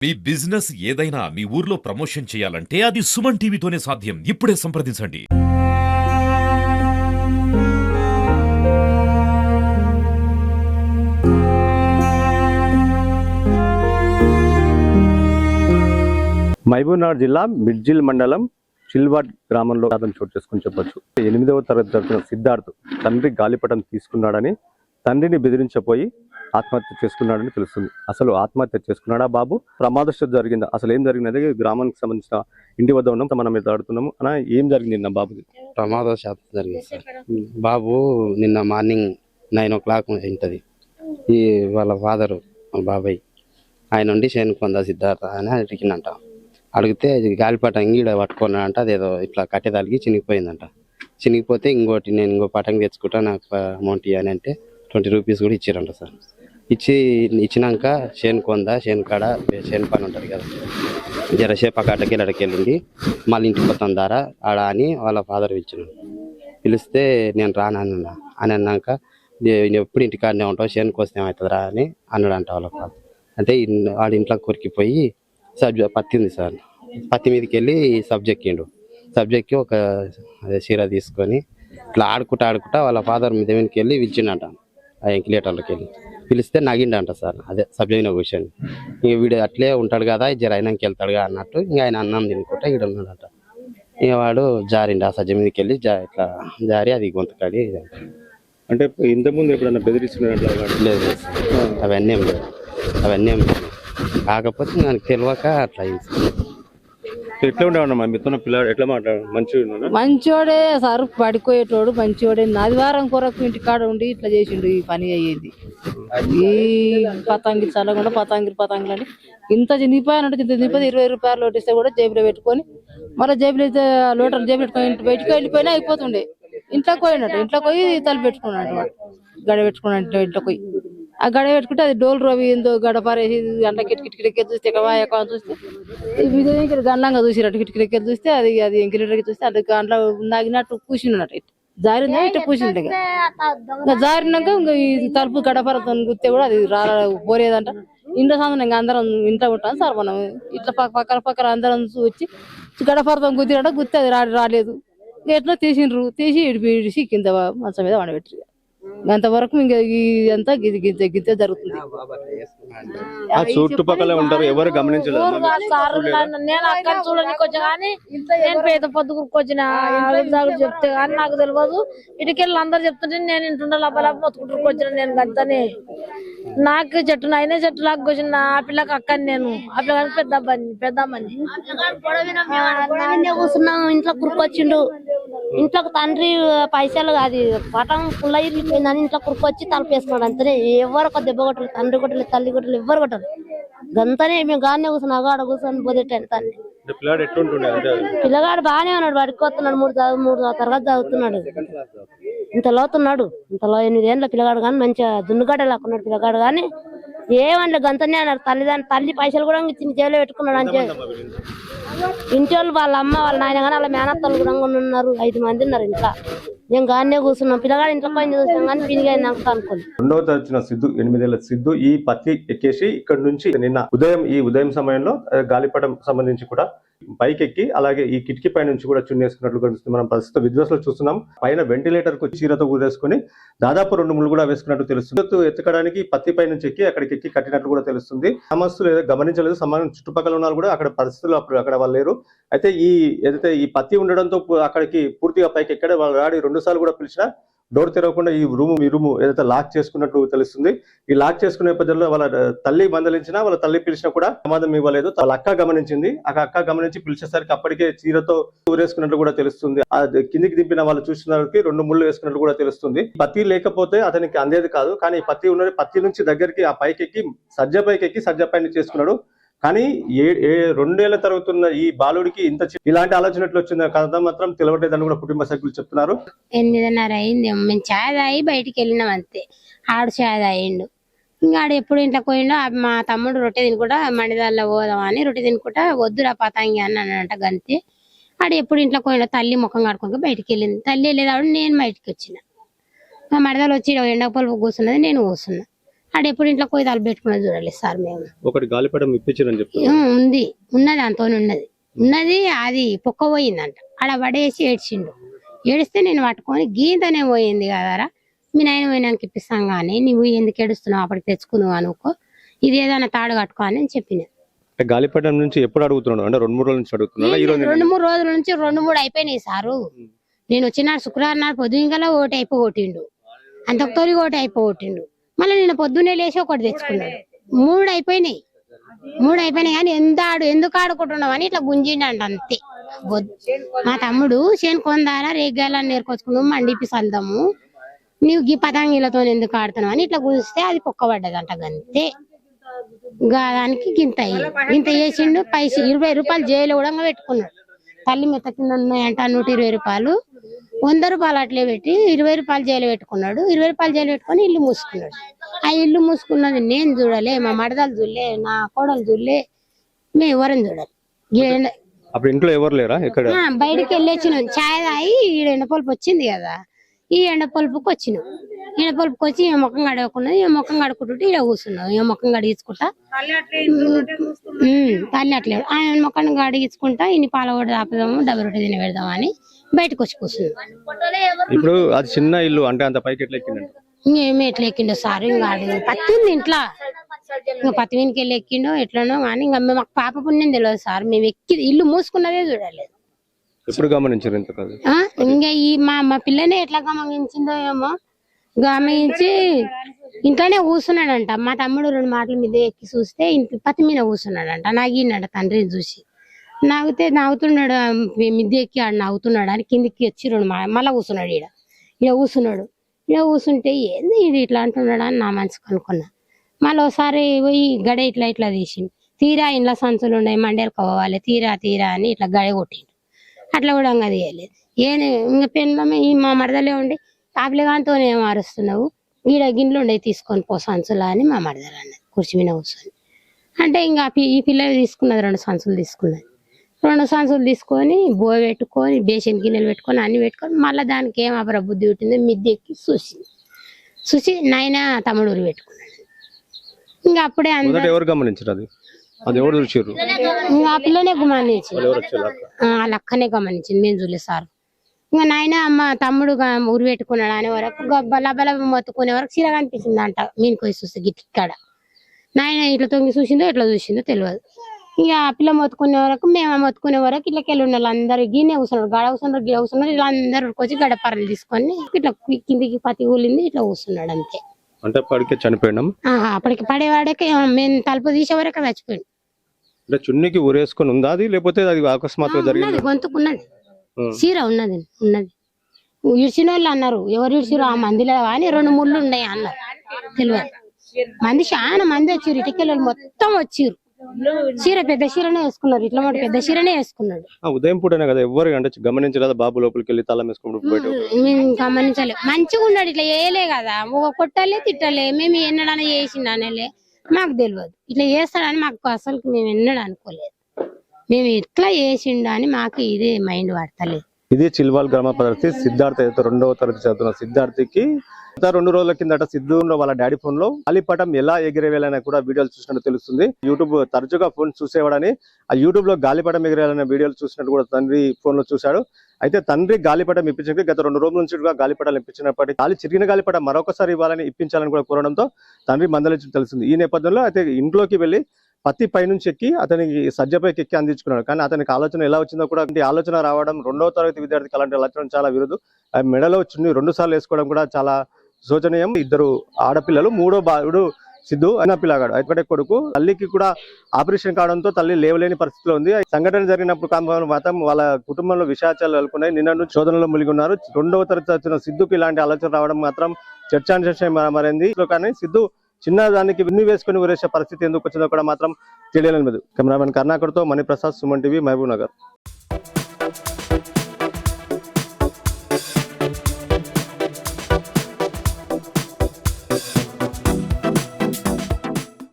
మీ business ఏదైనా మీ ఊర్లో promotion చేయాలంటే అది సుమన్ టీవీతోనే సాధ్యం. ఇప్పుడే సంప్రదించండి. మహబూబ్నగర్ జిల్లా మిడ్జిల్ మండలం చిల్వాడ్ గ్రామంలో అతను చోటు చేసుకుని చెప్పొచ్చు. 8వ తరగతి చదువుతున్న సిద్ధార్థ్ తండ్రి గాలిపటం తీసుకున్నాడని తండ్రిని బెదిరించపోయి ఆత్మహత్య చేసుకున్నాడని తెలుస్తుంది. అసలు ఆత్మహత్య చేసుకున్నాడా బాబు, ప్రమాదవశాత్తు జరిగిందా, అసలు ఏం జరిగినది గ్రామానికి సంబంధించిన ఇంటి వద్ద ఉన్నాం, మనం మాట్లాడుతున్నాము. అన్న, ఏం జరిగింది నిన్న బాబుకి? ప్రమాదవశాత్తు జరిగింది సార్. బాబు నిన్న మార్నింగ్ 9 o'clock ఉంటుంది. ఈ వాళ్ళ ఫాదరు బాబాయ్ ఆయన నుండి శేనుకొంద సిద్ధార్థ అని అడిగినంట. అడిగితే గాలిపటం ఈడ పట్టుకున్నాడంట. అదేదో ఇట్లా కట్టెదాలికి చినిగిపోయిందంట. చినిగిపోతే నేను ఇంకో పటంగి తెచ్చుకుంటా, నాకు అమౌంట్ ఇవ్వని అంటే 20 rupees కూడా ఇచ్చారంట సార్. ఇచ్చినాక శేనుకొంద శేనుకాడ శేను పని ఉంటుంది కదా, జరసేపు అక్కడికి అడకెళ్ళింది. మళ్ళీ ఇంటికి పోతాం దారా ఆడ అని వాళ్ళ ఫాదర్ పిలిచినాడు. పిలిస్తే నేను రానన్నా అని అన్నాక, ఎప్పుడు ఇంటికాడనే ఉంటావు, శేనుకి వస్తే ఏమవుతుందిరా అని అన్నాడంట వాళ్ళ ఫాదర్. అంటే వాడి ఇంట్లో కొరికిపోయి పత్తి ఉంది సార్, పత్తి మీదకి వెళ్ళి సబ్జెక్కిండు. సబ్జెక్ట్కి ఒక చీర తీసుకొని ఇట్లా ఆడుకుంటా వాళ్ళ ఫాదర్ మీద మీదకి వెళ్ళి పిలిచిండంట. ఆ ఎంకిలేటర్లోకి వెళ్ళి పిలిస్తే నగిండంట సార్. అదే సబ్జెక్ట్ కూర్చొని ఇంక వీడు అట్లే ఉంటాడు కదా, జర అయినాకి వెళ్తాడుగా అన్నట్టు ఇంకా ఆయన అన్నం తినుకుంటా ఇక్కడ ఉన్నాడంట. ఇక వాడు జారిండు, ఆ సజ్జ మీదకి వెళ్ళి ఇట్లా జారి అది గొంతుకాడి. అంటే ఇంతకుముందు ఎప్పుడన్నా బెదిరిస్తున్నట్లు? లేదు అవన్నీ ఏం లేదు, అవన్నీ ఏం లేదు. కాకపోతే నాకు తెలియక అట్లా అయింది. ఎట్లా ఉండేవాడమ్మా మీతో పిల్లడు? ఎట్లా మాట్లాడు? మంచోడే సార్, పడిపోయేటోడు మంచోడే. ఆదివారం కొరకు ఇంటికాడ ఉండి ఇట్లా చేసిండు. ఈ పని అయ్యేది ఈ పతంగి చల్లకుండా పతంగిలు అని ఇంత చినిగిపోయానంటే ఇంత చినిగిపోతే 20 రూపాయలు లోటిస్తే కూడా జేబులో పెట్టుకొని మళ్ళీ జేబులో అయితే లోటలు జేబులు పెట్టుకొని బయటకు వెళ్ళిపోయినా అయిపోతుండే. ఇంట్లోకి పోయినట్టు, ఇంట్లోకి పోయి తలుపు పెట్టుకున్నాడు వాడు, గడ పెట్టుకున్నాడు. ఇంట్లోకి పోయి ఆ గడ పెట్టుకుంటే అది డోలు రవి ఏందో గడపారేసి అంట కిటికీ చూస్తే చూస్తే గండంగా చూసినట్టు కిటికీ చూస్తే అది ఎంకిలీటర్కి చూస్తే అది గంటలో నాగినట్టు కూర్చున్నట్టు జారిందా ఇట్లా కూర్చుంటే ఇంకా జారినాక ఇంకా ఈ తలుపు గడపరతో గుస్తే కూడా అది పోలేదంట. ఇంట్లో సందనం ఇంకా అందరం ఇంట్లో ఉంటాం సార్. మనం ఇట్లా పక్కన అందరం వచ్చి గడపరతో గుద్దినట్టు గుత్తే అది రాలేదు. ఎట్లా తీసి ఇడిసి కింద మంచం మీద వండబెట్టి అంతవరకు ఇంకా ఇదంతా గిద్దే జరుగుతుంది. చుట్టుపక్కల ఉంటారు, ఎవరు గమనించలేదు. నేను అక్కడ చూడడానికి వచ్చా కానీ నేను పేద పొద్దుకొచ్చిన చెప్తే కానీ నాకు తెలియదు. ఇటుకెళ్ళి అందరు చెప్తుంటే నేను ఇంటుండే లబ్బ మొత్తుకుంటూ వచ్చిన. నేను గంతనే నాకు చెట్టు అయినా చెట్టు లాగా వచ్చిన. ఆ పిల్లకి అక్కని నేను ఆ పిల్లగాని పెద్దమ్మని కూర్చున్నాం. ఇంట్లో కురుకొచ్చిండు. ఇంట్లోకి తండ్రి పైసలు అది పటం పుల్ల ఇరిగిపోయిందని ఇంట్లో కురుకొచ్చి తలుపు వేసుకున్నాడు. అంతనే ఎవరు ఒక దెబ్బ కొట్టలేదు, తండ్రి కొట్టలేదు, తల్లి కొట్టలేదు, ఎవరు కొట్టలేదు. గంతనే మేము గానే కూర్చున్నాం. ఆడ కూర్చొని పోదేటాను తండ్రి. పిల్లగాడు బాగానే ఉన్నాడు, వాడికి వస్తున్నాడు. 3వ తరగతి చదువుతున్నాడు. ఇంత లోతున్నాడు, ఇంతలో 8 ఏళ్ళ పిల్లగాడు కానీ మంచిగా దున్నుగడ్డ లాక్కున్నాడు పిల్లగాడు. కానీ ఏమన్నా గంతనే అన్నాడు. తల్లి పైసలు కూడా ఇచ్చి జైల్లో పెట్టుకున్నాడు. అంటే ఇంటి వాళ్ళు వాళ్ళ అమ్మ వాళ్ళ నాయన కానీ వాళ్ళ మేనత్తలు కూడా ఉన్నారు. 5 మంది ఉన్నారు ఇంట్లో. మేము గానే కూర్చున్నాం. పిల్లగాడు ఇంట్లో పని చూసాం కానీ పినిగా అనుకోండి. 2వ తరగతి సిద్ధు, 8 ఏళ్ల సిద్ధు ఈ పత్తి ఎక్కేసి ఇక్కడ నుంచి నిన్న ఉదయం సమయంలో గాలిపటం సంబంధించి కూడా బైక్ ఎక్కి అలాగే ఈ కిటికీ పై నుంచి కూడా చున్నేసుకున్నట్లు కనిపిస్తుంది. మనం ప్రస్తుత విజువల్స్ లో చూస్తున్నాం. పైన వెంటిలేటర్ కు చీరతో ఊరేసుకుని దాదాపు 2 ముళ్ళు కూడా వేసుకున్నట్టు తెలుస్తుంది. ఎత్తకడానికి పత్తి పై నుంచి ఎక్కి అక్కడికి ఎక్కి కట్టినట్లు కూడా తెలుస్తుంది. గ్రామస్తులు ఏదో గమనించలేదు. సమానం చుట్టుపక్కల ఉన్న కూడా అక్కడ పరిస్థితులు అక్కడ వాళ్ళు లేరు. అయితే ఏదైతే ఈ పత్తి ఉండడంతో అక్కడికి పూర్తిగా పైకి ఎక్కడ వాళ్ళు రాడి 2 సార్లు కూడా పిలిచినా డోర్ తెరవకుండా ఈ రూము ఏదైతే లాక్ చేసుకున్నట్టు తెలుస్తుంది. ఈ లాక్ చేసుకునే నేపథ్యంలో వాళ్ళ తల్లి మందలించినా, వాళ్ళ తల్లి పిలిచినా కూడా సమాధానం ఇవ్వలేదు. వాళ్ళ అక్క గమనించింది. ఆ అక్క గమనించి పిలిచేసరికి అప్పటికే చీరతో ఊరేసుకున్నట్లు కూడా తెలుస్తుంది. కిందికి దింపిన వాళ్ళు చూసినకి 2 ముళ్ళు వేసుకున్నట్లు కూడా తెలుస్తుంది. పత్తి లేకపోతే అతనికి అందేది కాదు. కానీ పత్తి ఉన్నది. పత్తి నుంచి దగ్గరికి ఆ పైకి ఎక్కి సజ్జ పైన చేసుకున్నాడు. కానీ 2 ఏళ్ల తరుగుతున్న ఈ బాలుడికి ఇలాంటి ఆలోచన ఎట్లా వచ్చిందో కథ మాత్రం తెలియట్లేదని కూడా కుటుంబ సభ్యులు చెప్తున్నారు. 8:30 అయింది. మేము చాయ్ తాగి బయటికి వెళ్ళినాం అంతే. ఆడు చాయ్ తాగిండు. ఇంకా ఆడు ఎప్పుడు ఇంట్లోకి పోయిండో మా తమ్ముడు రొట్టె తినుకుంటా మండిదాల్లో పోదామని రొట్టె తినుకుంటా వద్దురా పతంగి అని అన్నట. గంతే ఆడు ఎప్పుడు ఇంట్లోకి పోయిండో తల్లి ముఖం కడుకొని బయటికి వెళ్ళింది. తల్లి వెళ్ళేదాడు నేను బయటికి వచ్చిన. మా మడదలు వచ్చి ఎండపల్పు కూర్చున్నది, నేను కూర్చున్నా. ఆడెప్పుడు ఇంట్లో కొయ్యదాలు పెట్టుకున్నది చూడలేదు సార్ మేము. ఒకటి గాలిపటం ఇప్పించారని చెప్తున్నారు. ఉన్నది అంతో ఉన్నది అది పొక్క పోయిందంట. ఆడ పడేసి ఏడ్చిండు. ఏడిస్తే నేను పట్టుకొని గీతనే పోయింది కదరా, మీ నాయన పోయినాక ఇప్పిస్తాం కానీ నువ్వు ఎందుకు ఏడుస్తున్నావు, అప్పటికి తెచ్చుకుందావు అనుకో, ఇది ఏదైనా తాడు కట్టుకో అని చెప్పిన. గాలిపటం నుంచి ఎప్పుడు అడుగుతున్నాడు అంటే 2-3 రోజుల నుంచి అడుగుతున్నా? 2-3 రోజుల నుంచి 2-3 అయిపోయినాయి సారు. నేను వచ్చినాడు శుక్రవారం నాడు పొద్దుగల ఒకటి అయిపోగొట్టిండు, అంతకు తొలి ఒకటి అయిపోగొట్టిండు. మళ్ళీ నేను పొద్దున్నే లేచి ఒకటి తెచ్చుకున్నాడు. 3 అయిపోయినాయి కానీ ఎందుకు ఆడుకుంటున్నావు అని ఇట్లా గుంజిండంట అంతే. మా తమ్ముడు చేను కొందారా రేగాలని నేర్కొచ్చుకున్నావు మండిపి సల్దాము, నువ్వు గీ పతంగిలతో ఎందుకు ఆడుతున్నావు అని ఇట్లా గుంజిస్తే అది పొక్కబడ్డదంట అంతే. దానికి గింత చేసిండు. 20 రూపాయలు జైలు కూడా పెట్టుకున్నాడు. తల్లి మెత్త కింద ఉన్నాయంట 120 రూపాయలు, 100 రూపాయలు అట్లే పెట్టి 20 రూపాయలు జైలు పెట్టుకున్నాడు. 20 రూపాయలు జైలు పెట్టుకొని ఇల్లు మూసుకున్నాడు. ఆ ఇల్లు మూసుకున్నది నేను చూడలే, మా మడదలు చూడలే, నా కోడలు చూడలే, మేము ఎవరని చూడాలి. అప్పుడు ఇంట్లో ఎవరు లేరా? ఇక్కడ బయటికి వెళ్ళొచ్చినాం, ఛాయ్ తాగి ఈడ ఎండపొలుపు వచ్చింది కదా, ఈ ఎండపొలుపుకి వచ్చినాం. ఎండపొలుపుకి వచ్చి ఏ ముఖం కడగకున్నది, ఏ ముఖం కడుక్కుంటుంటే ఈడ కూర్చున్నాం. ఏ ముఖం కడిగించుకుంటా తల్లి అట్లేదు, ఆయన ముఖం కడిగించుకుంటా ఇన్ని పాల కూడా ఆపుదాము, డబ్బు రొట్టె తిని పెడదాం అని బయటకు వచ్చి కూర్చున్నాం. ఇప్పుడు అది చిన్న ఇల్లు అంటే అంత పైకి ఎట్లా ఎక్కిందంట? ఇంకేమి ఎట్లా ఎక్కిండో సార్, ఇంకా పత్తి ఉంది ఇంట్లో, ఇంకా పత్తి వెనక్కి వెళ్ళి ఎక్కిండో ఎట్లనో కానీ ఇంకా మాకు పాప పుణ్యం తెలియదు సార్. మేము ఎక్కి ఇల్లు మూసుకున్నదే చూడలేదు. ఎప్పుడు గమనించారు ఇంత కాదు? ఇంకా ఈ మా పిల్లనే ఎట్లా గమనించిందో ఏమో, గమనించి ఇంట్లోనే కూర్చున్నాడంట. మా తమ్ముడు 2 మాటల మీద ఎక్కి చూస్తే ఇంటి పత్తి మీద కూర్చున్నాడంట. నాగిన్నాడు తండ్రిని చూసి, నవ్వుతున్నాడు, మిద్దె ఎక్కి ఆడు నవ్వుతున్నాడు అని కిందికి వచ్చి 2 మళ్ళా కూర్చున్నాడు. ఈడ కూర్చుంటే ఏంది ఇది ఇట్లా అంటున్నాడు అని నా మనసుకు అనుకున్నా. మళ్ళీ ఒకసారి పోయి గడ ఇట్లా తీసిండు. తీరా ఇంట్లో సంచులు ఉన్నాయి, మండేలు పోవాలి, తీరా అని ఇట్లా గడ కొట్టిండు. అట్లా కూడా ఇంకా తీయలేదు. ఇంకా పెన్లమే ఈ మా మరదలే ఉండి కాపిలిగాంతో ఏం అరుస్తున్నావు, ఈడ గిన్నెలు ఉండే తీసుకొని పో సంచులా అని మా మరదలు అన్నది కుర్చీ మీద కూర్చొని. అంటే ఇంకా ఈ పిల్లలు తీసుకున్నది 2 సంచులు తీసుకున్నది. 2 సంచులు తీసుకొని బో పెట్టుకొని బేసిన్ గిన్నెలు పెట్టుకొని అన్ని పెట్టుకొని మళ్ళీ దానికి ఏం అపర బుద్ధి పుట్టిందో మిద్దె ఎక్కి చూసి నాయన తమ్ముడు ఊరు పెట్టుకున్నాడు. ఇంకా అప్పుడే ఎవరు గమనించారు? అది ఎవరు చూసారు? ఇంకా ఆ పిల్లనే గమనించింది, వాళ్ళ అక్కనే గమనించింది, మేము చూడలేదు సార్. ఇంకా నాయన అమ్మ తమ్ముడు ఊరు పెట్టుకున్నాడు అనే వరకు బల మొత్తుకునే వరకు చీర కనిపించింది అంట. మీనికి పోయి చూస్తే గిట్టిక్కడ నాయన ఇట్లా తొంగి చూసిందో ఎట్లా చూసిందో తెలియదు. ఇక ఆ పిల్ల మొత్తుకునే వరకు మేము మొత్తుకునే వరకు ఇట్లకెళ్ళి ఉండాలి. అందరు గిన్నె కూర్చున్నారు, గడ కూర్చున్నారు, గిడ కూర్చున్నారు. ఇలా అందరు వచ్చి గడపరలు తీసుకొని ఇట్లా కిందికి పత్తి కూలింది ఇట్లా కూర్చున్నాడు అంతే. అంటే అప్పటికే చనిపోయినాం. అప్పటికి పడేవాడికి మేము తలుపు తీసే వరకు చచ్చిపోయింది. అంటే చున్నీకి ఊరేసుకొని ఉందా అది, లేకపోతే అది అకస్మాత్తుగా జరిగింది? గొంతుకున్నది, చీర ఉన్నది. ఇడిచిన వాళ్ళు అన్నారు, ఎవరు ఇడిచిరు ఆ మందిలో అని 2 ముళ్ళు ఉన్నాయి అన్నారు. తెలియదు మంది చాలా మంది వచ్చారు, ఇటుకెళ్ళి మొత్తం వచ్చిర్రు. చీర పెద్ద చీరనే వేసుకున్నారు, ఇట్లా మాట పెద్ద చీరనే వేసుకున్నాడు. ఉదయం పూటనే కదా, ఎవరు అంటే గమనించలేదా? బాబు లోపలికి వెళ్ళి తల వేసుకుంటూ మేము గమనించలే, మంచిగా ఉన్నాడు, ఇట్లా వేయలే కదా, కొట్టలే తిట్టలే, మేము ఎన్నడన్నా చేసిండనలే, మాకు తెలియదు. ఇట్లా చేస్తాడని మాకు అసలు మేము ఎన్నడూ అనుకోలేదు. మేము ఇట్లా చేసిండు అని మాకు ఇదే మైండ్ పడతలేదు. ఇది చిల్వాల్ గ్రామ పరిస్థితి. సిద్ధార్థ 2వ తరగతి చదువుతున్న సిద్ధార్థికి 2 రోజుల కిందట సిద్ధు వాళ్ళ డాడీ ఫోన్ లో గాలిపటం ఎలా ఎగిరేయాలని కూడా వీడియోలు చూసినట్టు తెలుస్తుంది. యూట్యూబ్ తరచుగా ఫోన్ చూసేవాడని ఆ యూట్యూబ్ లో గాలిపటం ఎగిరేయాలనే వీడియోలు చూసినట్టు కూడా తండ్రి ఫోన్ లో చూశాడు. అయితే తండ్రి గాలిపటం ఇప్పించడానికి గత 2 రోజుల నుంచి గాలిపటాలు ఇప్పించినప్పటికీ గాలి చిరిగిన గాలిపటం మరొకసారి ఇవ్వాలని ఇప్పించాలని కూడా కోరడంతో తండ్రి మందలించి తెలిసింది. ఈ నేపథ్యంలో అయితే ఇంట్లోకి వెళ్లి పత్తి పైనుంచి ఎక్కి అతనికి సజ్జపైకి ఎక్కి అందించుకున్నాడు. కానీ అతనికి ఆలోచన ఎలా వచ్చిందో కూడా, ఆలోచన రావడం 2వ తరగతి విద్యార్థికి అలాంటి ఆలోచన చాలా విరుదు. మెడలో చున్ని 2 సార్లు వేసుకోవడం కూడా చాలా శోచనీయం. 2 ఆడపిల్లలు, 3వ బాలుడు సిద్ధు అన్న పిల్లగాడు, అయితే కొడుకు. తల్లికి కూడా ఆపరేషన్ కావడంతో తల్లి లేవలేని పరిస్థితిలో ఉంది. సంఘటన జరిగినప్పుడు మాత్రం వాళ్ళ కుటుంబంలో విషయాచాలు నెలకొన్నాయి. నిన్న నుంచి శోధనలో మునిగి ఉన్నారు. 2వ తరగతి చదివిన సిద్ధుకి ఇలాంటి ఆలోచన రావడం మాత్రం చర్చాంశం మారింది. కానీ సిద్ధు చిన్న దానికి విన్ని వేసుకుని ఊరేసే పరిస్థితి ఎందుకు వచ్చిందో కూడా మాత్రం తెలియలేదు. కెమెరామెన్ కర్ణాకర్తో మణిప్రసాద్, సుమన్ టీవీ, మహబూబ్ నగర్.